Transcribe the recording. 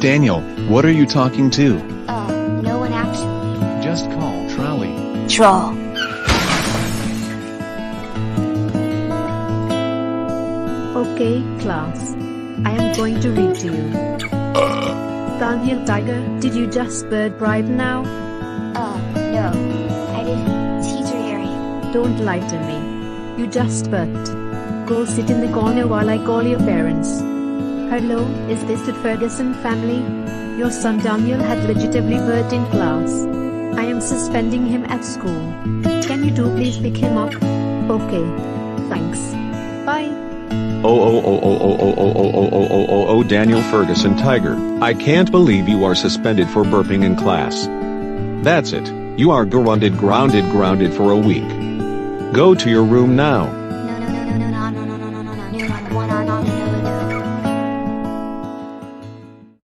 Daniel, what are you talking to? No one actually. Just call Trolley. Troll. Okay, class. I am going to read to you. Daniel Tiger, did you just bird right now? No. I didn't. Teacher Harry. Don't lie to me. You just burped. Go sit in the corner while I call your parents. Hello, is this the Ferguson family? Your son Daniel had legitimately burped in class. I am suspending him at school. Can you two please pick him up? Okay. Thanks. Bye. Oh, Daniel Ferguson Tiger, I can't believe you are suspended for burping in class. That's it, you are grounded for a week. Go to your room now.